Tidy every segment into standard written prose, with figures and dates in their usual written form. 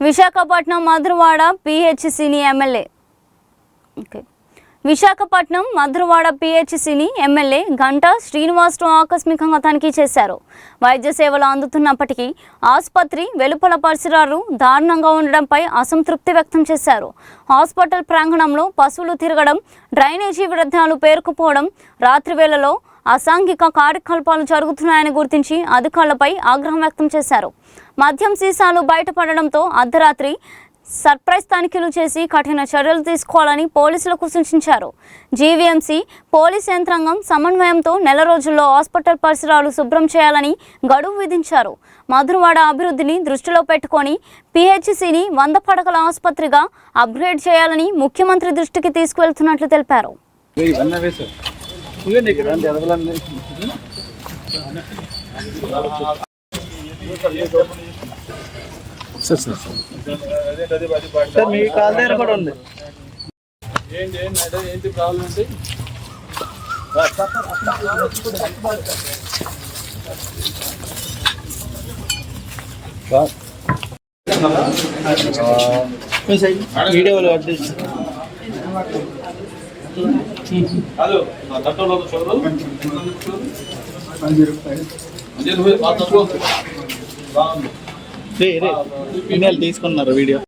Visakhapatnam Madhurawada పిహెచ్సిని MLA Visakhapatnam Madhurawada పిహెచ్సిని MLA Ganta Srinivasarao ఆకస్మికంగా తనిఖీ చేశారు. వైద్య సేవలు అందుతున్నప్పటికీ ఆసుపత్రి వెలుపల పరిసరాలు దారుణంగా ఉండడంపై అసంతృప్తి వ్యక్తం చేశారు. హాస్పిటల్ ప్రాంగణంలో పశువులు తిరగడం, డ్రైనేజీ వ్యర్థాలు పేరుకుపోవడం, రాత్రి వేళలో అసాంఘిక కార్యకలాపాలు జరుగుతున్నాయని గుర్తించి అధికారులపై ఆగ్రహం వ్యక్తం చేశారు. మద్యం సీసాలు బయటపడడంతో అర్ధరాత్రి సర్ప్రైజ్ తనిఖీలు చేసి కఠిన చర్యలు తీసుకోవాలని పోలీసులకు సూచించారు. జీవీఎంసీ పోలీస్ యంత్రాంగం సమన్వయంతో నెల రోజుల్లో హాస్పిటల్ పరిసరాలు శుభ్రం చేయాలని గడువు విధించారు. మధురవాడ అభివృద్ధిని దృష్టిలో పెట్టుకొని పిహెచ్సిని 100 పడకల ఆసుపత్రిగా అప్గ్రేడ్ చేయాలని ముఖ్యమంత్రి దృష్టికి తీసుకువెళ్తున్నట్లు తెలిపారు. సార్ మీ కాల్ దగ్గర కూడా ఉంది. ఏంటి ప్రాబ్లం ఏంటి? వీడియోలో తీసుకున్నారు వీడియో.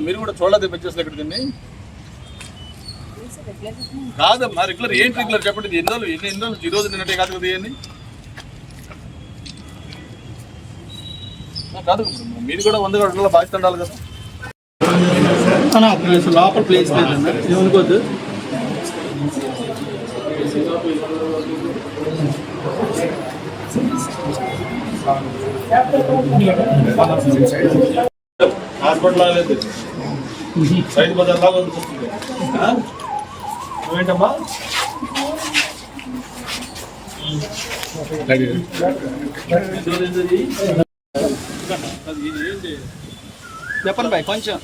మీరు కూడా చూడలేదు పెంచేసి ఇక్కడ దీన్ని కాదమ్మా. రెగ్యులర్ ఏంటి రెగ్యులర్ చెప్పండి. ఎన్ని రోజులు ఈ రోజు నిన్నట్టే కాదు కదా ఇవన్నీ కాదు. మీరు కూడా 100 గంటల బాధ్యత ఉండాలి కదా. లోపల ప్లేస్ లేదన్నా ఏమనుకోద్దు. హాస్పిటల్ లేదు, రైతు బజార్ లాగా వస్తుంది. నువ్వేంటమ్మా చెప్పండి బాయ్ కొంచెం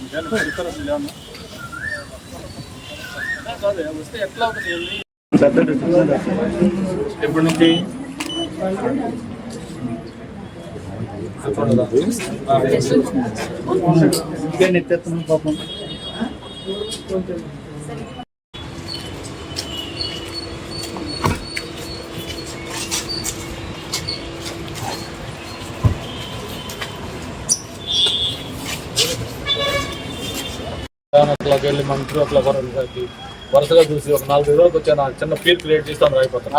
వస్తే ఎట్లా అవుతుంది? ఎప్పటి నుంచి నెత్తెత్తున్నాం పాపం. అట్లాకి వెళ్ళి మంత్రి అట్లా వరుసగా చూసి ఒక 4 రోజులకు వచ్చి చిన్న ఫీల్ క్రియేట్ చేస్తాను అయిపోతాను.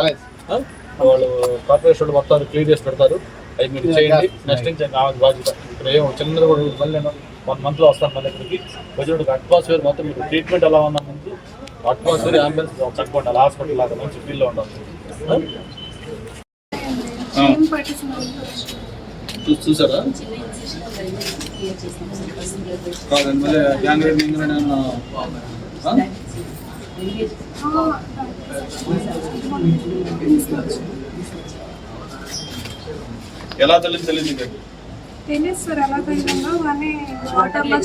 వాళ్ళు కార్పొరేషన్ మొత్తం క్లియర్ చేసి పెడతారు. అవి మీరు చేయండి. నెక్స్ట్ నుంచి బాధ్యత. ఇక్కడ ఏమో చిన్నది కూడా మళ్ళీ నేను 1 monthలో వస్తాను. మళ్ళీ ఇక్కడికి వచ్చేటప్పుడు అట్మాస్ఫియర్ మొత్తం మీకు ట్రీట్మెంట్ ఎలా ఉన్నా ముందు అట్మాస్ఫియర్ అంబులెన్స్ చక్కగా ఉండాలి. హాస్పిటల్ లాగా మంచి ఫీల్లో ఉండాలి. చూసారా ఎలా తెలియదు సార్. ఎలా తెలియదు కానీ వాటర్లో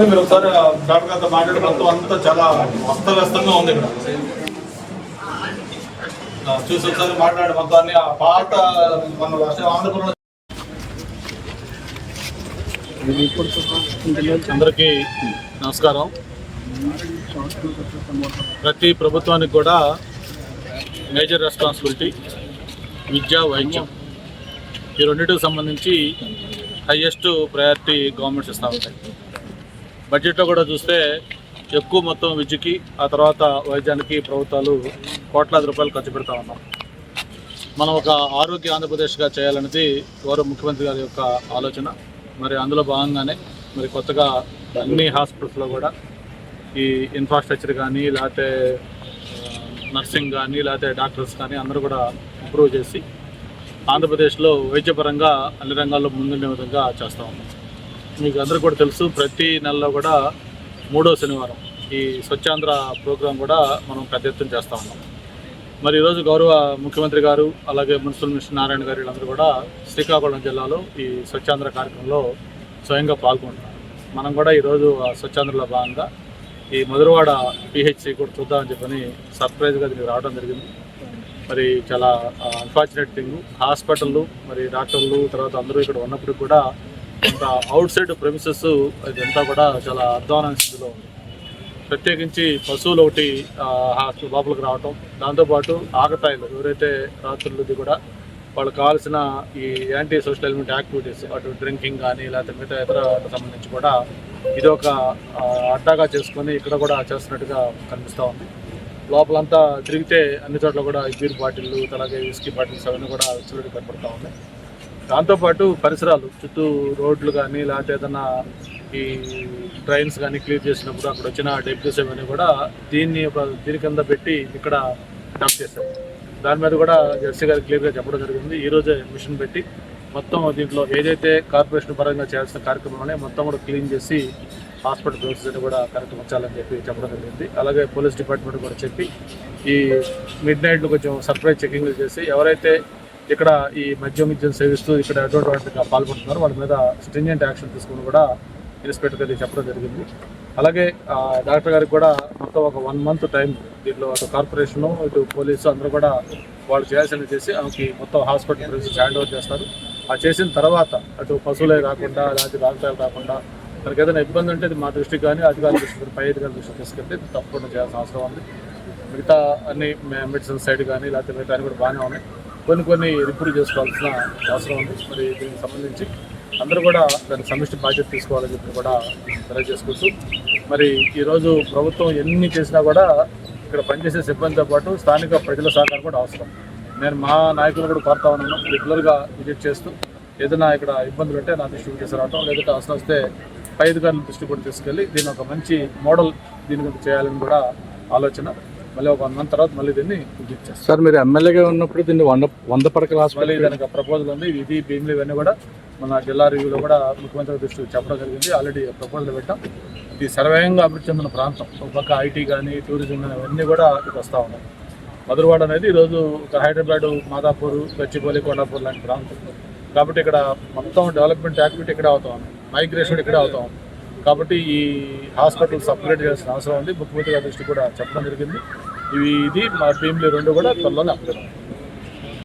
మీరు ఒకసారి డాక్టర్ గారితో మాట్లాడే మొత్తం అంతా చాలా అస్తవ్యస్తంగా ఉంది ఇక్కడ. చూసి ఒకసారి మాట్లాడే మొత్తాన్ని ఆ పాత మన ఆంధ్రప్రదేశ్. అందరికీ నమస్కారం. ప్రతి ప్రభుత్వానికి కూడా మేజర్ రెస్పాన్సిబిలిటీ విద్య, వైద్యం ఈ రెండింటికి సంబంధించి హైయెస్ట్ ప్రయారిటీ గవర్నమెంట్స్ ఇస్తూ ఉంటాయి. బడ్జెట్లో కూడా చూస్తే ఎక్కువ మొత్తం విద్యకి, ఆ తర్వాత వైద్యానికి ప్రభుత్వాలు కోట్లాది రూపాయలు ఖర్చు పెడతా ఉన్నాం. మనం ఒక ఆరోగ్య ఆంధ్రప్రదేశ్గా చేయాలనేది గౌరవ ముఖ్యమంత్రి గారి యొక్క ఆలోచన. మరి అందులో భాగంగానే మరి కొత్తగా అన్ని హాస్పిటల్స్లో కూడా ఈ ఇన్ఫ్రాస్ట్రక్చర్ కానీ, లేకపోతే నర్సింగ్ కానీ, లేకపోతే డాక్టర్స్ కానీ అందరూ కూడా ఇంప్రూవ్ చేసి ఆంధ్రప్రదేశ్లో వైద్యపరంగా అన్ని రంగాల్లో ముందుండే విధంగా చేస్తూ ఉన్నాం. మీకు అందరూ కూడా తెలుసు, ప్రతి నెలలో కూడా 3వ శనివారం ఈ స్వచ్ఛాంధ్ర ప్రోగ్రాం కూడా మనం పెద్ద ఎత్తున చేస్తూ ఉన్నాం. మరి ఈరోజు గౌరవ ముఖ్యమంత్రి గారు అలాగే మున్సిపల్ మినిస్టర్ నారాయణ గారు వీళ్ళందరూ కూడా శ్రీకాకుళం జిల్లాలో ఈ స్వచ్ఛాంధ్ర కార్యక్రమంలో స్వయంగా పాల్గొంటున్నారు. మనం కూడా ఈరోజు ఆ స్వచ్ఛాంధ్రలో భాగంగా ఈ మధురవాడ పిహెచ్సి కూడా చూద్దామని చెప్పని సర్ప్రైజ్గా దీనికి రావడం జరిగింది. మరి చాలా అన్ఫార్చునేట్ థింగ్, హాస్పిటళ్ళు మరి డాక్టర్లు తర్వాత అందరూ ఇక్కడ ఉన్నప్పుడు కూడా కొంత అవుట్ సైడ్ ప్రెమిసెస్ ఇదంతా కూడా చాలా అధ్వాన స్థితిలో ఉంది. ప్రత్యేకించి పశువులు ఒకటి లోపలికి రావటం, దాంతోపాటు ఆకతాయిలు ఎవరైతే రాత్రులది కూడా వాళ్ళకి కావాల్సిన ఈ యాంటీ సోషల్ ఎలిమెంట్ యాక్టివిటీస్ అటు డ్రింకింగ్ కానీ లేకపోతే మిగతా ఇతర సంబంధించి కూడా ఇది ఒక అడ్డాగా చేసుకొని ఇక్కడ కూడా చేస్తున్నట్టుగా కనిపిస్తూ ఉంది. లోపలంతా తిరిగితే అన్ని చోట్ల కూడా బీర్ బాటిళ్ళు అలాగే విస్కీ బాటిల్స్ అవన్నీ కూడా చిలుడు కనపడుతూ ఉన్నాయి. దాంతోపాటు పరిసరాలు చుట్టూ రోడ్లు కానీ లేకపోతే ఏదైనా ఈ ట్రైన్స్ కానీ క్లియర్ చేసినప్పుడు అక్కడ వచ్చిన డెబ్యూస్ అవన్నీ కూడా దీని కింద పెట్టి ఇక్కడ డంప్ చేశారు. దాని మీద కూడా జెర్సీ గారు క్లియర్గా చెప్పడం జరిగింది. ఈరోజే మిషన్ పెట్టి మొత్తం దీంట్లో ఏదైతే కార్పొరేషన్ పరంగా చేయాల్సిన కార్యక్రమాన్ని మొత్తం కూడా క్లీన్ చేసి హాస్పిటల్ ప్రొసెస్ కూడా కార్యక్రమం వచ్చాలని చెప్పి చెప్పడం జరిగింది. అలాగే పోలీస్ డిపార్ట్మెంట్ కూడా చెప్పి ఈ మిడ్ నైట్ కొంచెం సర్ప్రైజ్ చెకింగ్లు చేసి ఎవరైతే ఇక్కడ ఈ మద్యం సేవిస్తూ ఇక్కడ అటువంటి వాటికి పాల్గొంటున్నారో వాళ్ళ మీద స్ట్రింజెంట్ యాక్షన్ తీసుకుని కూడా ఇన్స్పెక్టర్ గారికి చెప్పడం జరిగింది. అలాగే డాక్టర్ గారికి కూడా మొత్తం ఒక 1 month టైం దీంట్లో అటు కార్పొరేషను ఇటు పోలీసు అందరూ కూడా వాళ్ళు చేయాల్సినవి చేసి ఆమెకి మొత్తం హాస్పిటల్ ప్రిన్సెస్ హ్యాండ్ ఓవర్ చేస్తారు. ఆ చేసిన తర్వాత అటు పశువులే కాకుండా లేకపోతే డాక్టర్లు కాకుండా మనకి ఏదైనా ఇబ్బంది ఉంటే మా దృష్టికి కానీ అధికారుల దృష్టికి పై అధికారుల దృష్టికి తీసుకెళ్తే తప్పకుండా చేయాల్సిన అవసరం ఉంది. మిగతా అన్ని మెడిసిన్ సైడ్ కానీ లేకపోతే మిగతా అన్ని కూడా బాగానే ఉన్నాయి. కొన్ని రిప్రూవ్ చేసుకోవాల్సిన అవసరం ఉంది. మరి దీనికి సంబంధించి అందరూ కూడా దానికి సమిష్టి బాధ్యత తీసుకోవాలని చెప్పి కూడా తెలియజేసుకుంటూ మరి ఈరోజు ప్రభుత్వం ఎన్ని చేసినా కూడా ఇక్కడ పనిచేసే సిబ్బందితో పాటు స్థానిక ప్రజల సహకారం కూడా అవసరం. నేను మా నాయకులు కూడా కోరుతా ఉన్నాను, రెగ్యులర్గా విజిట్ చేస్తూ ఏదైనా ఇక్కడ ఇబ్బందులు ఉంటే నా దృష్టికి తీసుకురావటం, లేదంటే అవసరం వస్తే పై అధికారుల దృష్టికి కూడా తీసుకెళ్ళి దీన్ని ఒక మంచి మోడల్ దీని గురించి చేయాలని కూడా ఆలోచన. మళ్ళీ ఒక 1 month తర్వాత మళ్ళీ దీన్ని విజిట్ చేస్తాం. సార్ మీరు ఎమ్మెల్యేగా ఉన్నప్పుడు దీన్ని 100 పడకల మళ్ళీ దానికి ప్రపోజల్ ఉంది. ఇది భీమిలి ఇవన్నీ కూడా మన జిల్లా రివ్యూలో కూడా ముఖ్యమంత్రి దృష్టికి చెప్పడం జరిగింది. ఆల్రెడీ ప్రపోజల్ పెట్టాం. ఇది సర్వేయంగా అభివృద్ధి చెందిన ప్రాంతం. ఒక పక్క ఐటీ కానీ టూరిజం కానీ అవన్నీ కూడా ఇటు వస్తూ ఉన్నాయి. మధురవాడ అనేది ఈరోజు ఒక హైదరాబాద్, మాదాపూర్, గచ్చిబౌలి, కొండాపూర్ లాంటి ప్రాంతం కాబట్టి ఇక్కడ మొత్తం డెవలప్మెంట్ యాక్టివిటీ ఇక్కడే అవుతా ఉంది, మైగ్రేషన్ ఇక్కడే అవుతా ఉంది. కాబట్టి ఈ హాస్పిటల్స్ అప్గ్రేడ్ చేయాల్సిన అవసరం ఉంది. ముఖ్యమంత్రి గారి దృష్టి కూడా చెప్పడం జరిగింది. ఇది మా భీమిలి 2 కూడా త్వరలోనే అప్గ్రేడ్ అవుతుంది.